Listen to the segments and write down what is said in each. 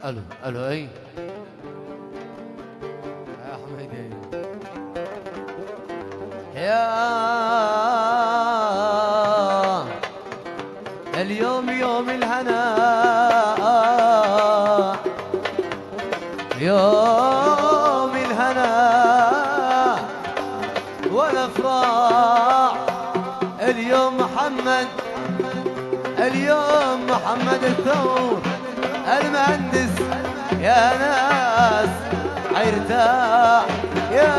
الو الو اي يا حميدي يا اليوم يوم الهنا يوم الهنا والافراح اليوم محمد اليوم محمد الثور المهندس يا ناس حيرتاح يا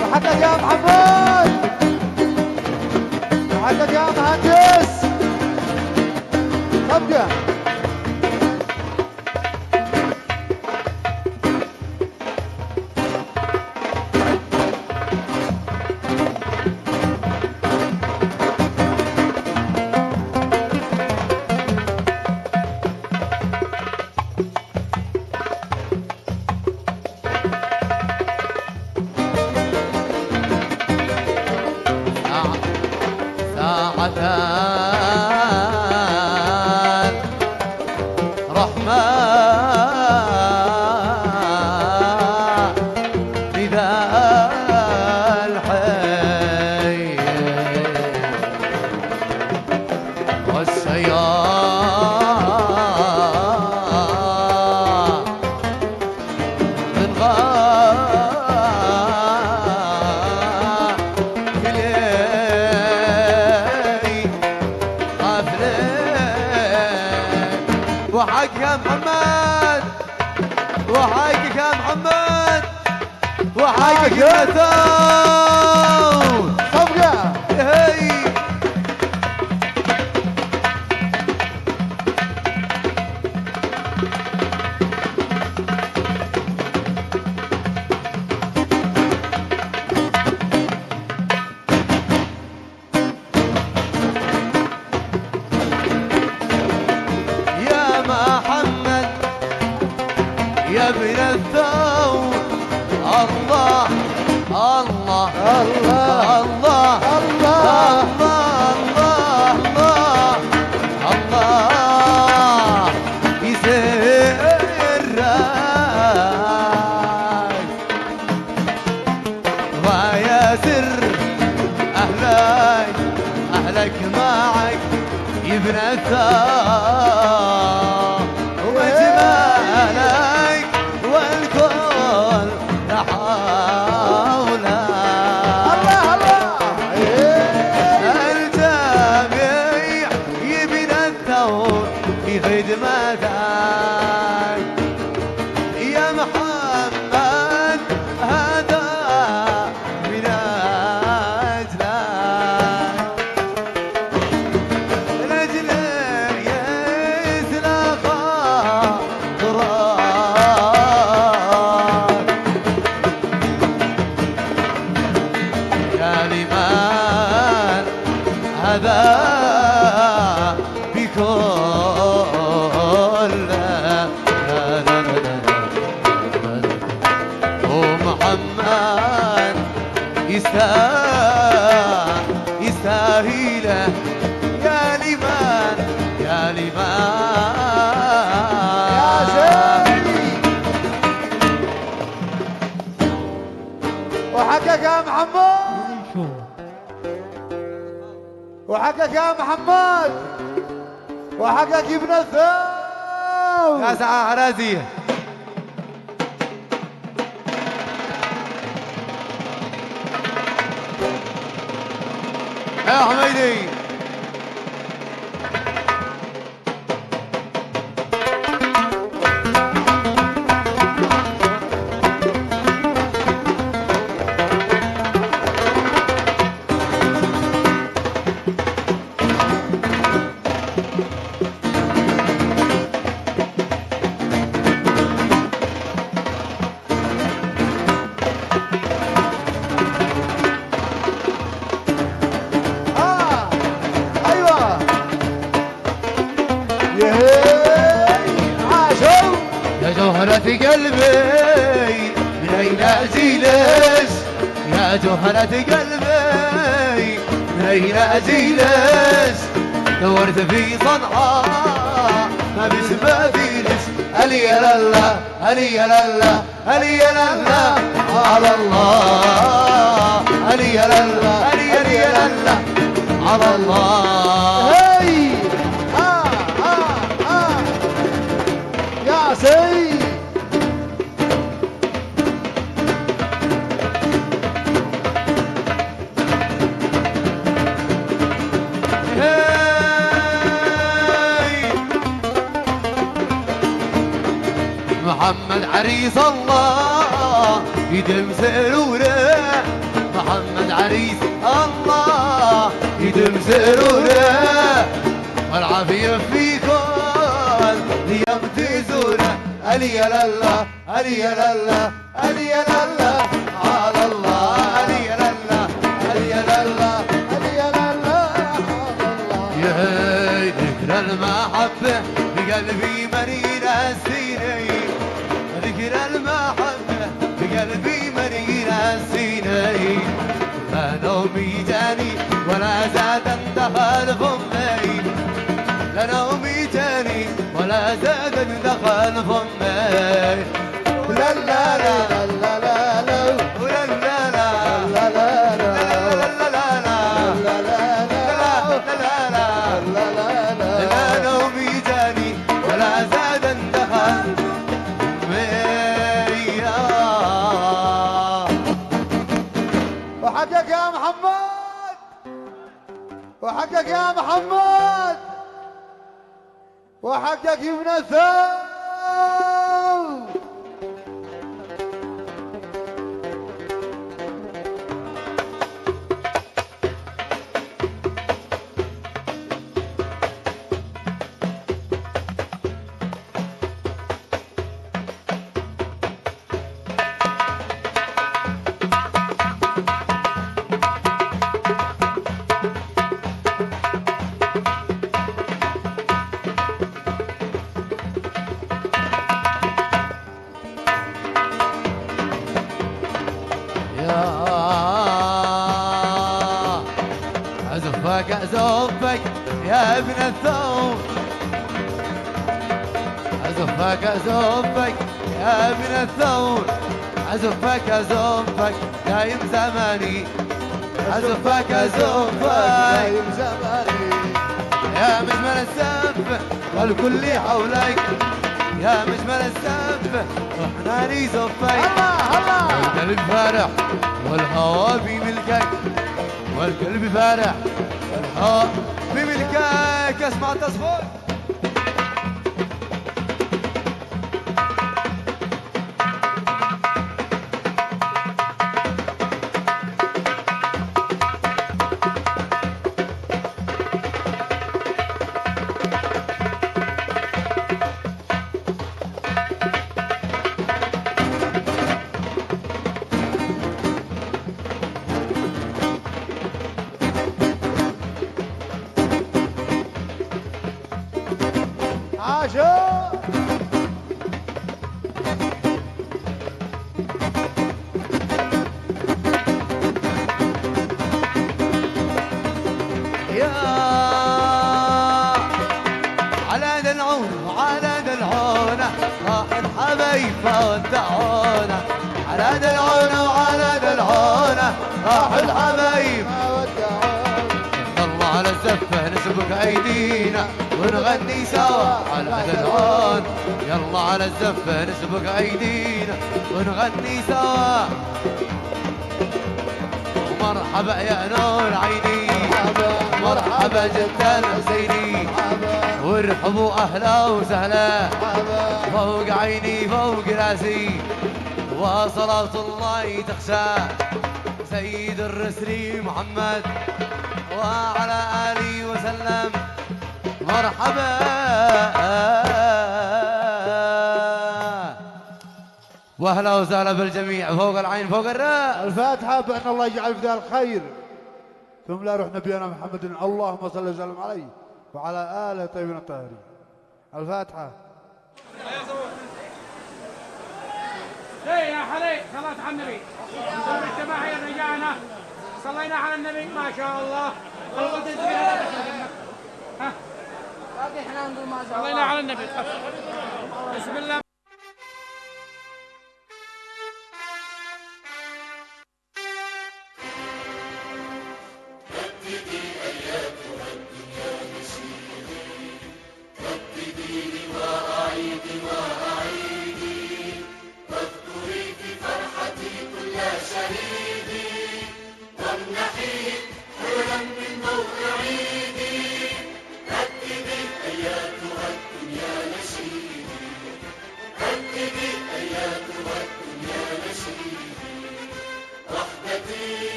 وحقك يا محمد وحقك يا مهندس طبقة ساعتان رحمة بذا الحي والسيار من وحقك يا محمد وحقك يا محمد وحقك يا ثور طبقة هي يا ابن الثور الله الله الله الله الله الله الله يسرك ويا سر أهلك معك يا ابن الثور وجمالك والكل حوله الله الله الجميع يبنى الثور في خدمتك يا محمد هذا من أجلك هذا بكل ومحمد يستاهل يا لمن يا لمن يا زيني وحقك يا محمد وحقك يا محمد وحقك يا ابن الثور يا سعى حرازية يا حميدي جوهرة قلبي من أين أجيلك يا جوهرة قلبي من أين أجيلك دورت في صنعاء ما بسبابيلك ألي يا لالا ألي يا لالا ألي يا لالا على الله ألي يا لالا ألي يا لالا على الله هي يا سيد محمد عريس الله يدم سروره محمد عريس الله يدم سروره والعافية فيكم ليوم تزوره ألي يا لالا ألي يا لالا ألي يا لالا على الله ألي يا لالا ألي يا لالا ألي يا لالا على الله يا ذكرى المحبة بقلبي مريرة السنين ذكرى المحبة بقلبي مريرة السنين لا نومي جاني ولا زاد دخل فمي لا نومي جاني ولا زاد دخل فمي لا لا لا لا لا لا ولا لا لا لا لا لا لا لا لا لا لا نومي جاني ولا زاد دخل فمي وحقك يا محمد وحقك يا محمد وحقك يا ابن الثوب أزفك أزفك يا ابن الثوب أزفك أزفك يا ابن الثوب أزفك أزفك دايم زماني أزفك أزفك زماني يا مجمل السف والكل حولك يا مجمل السف وحناني زفك الله الله والقلب فارح والهوى بملكك والقلب فارح والهوى بملكك اسمع تصفيق عاشور يا على دلعون وعلى دلعونة راح الحبايب ودعونا على دلعونة وعلى دلعونة راح الحبايب الله على الزفة نسبق ايدينا ونغني سوا على دلعون يلا على الزفة نسبق ايدينا ونغني سوا مرحبا يا نور عيني مرحبا جدا حسيني وارحبوا اهلا وسهلا فوق عيني فوق راسي وصلاة الله تخشى سيد الرسل محمد وعلى آله وسلم مرحبا واهلا وسهلا بالجميع فوق العين فوق الراس. الفاتحة بأن الله يجعل في ذا الخير ثم لا روح نبينا محمد اللهم صل وسلم عليه وعلى آله الطيبين الطاهرين. الفاتحة. عليك صلاة على النبي. الجماعة رجعنا صلينا على النبي ما شاء الله. ها باقي احنا نقول ما شاء الله. صلينا على النبي. بسم الله.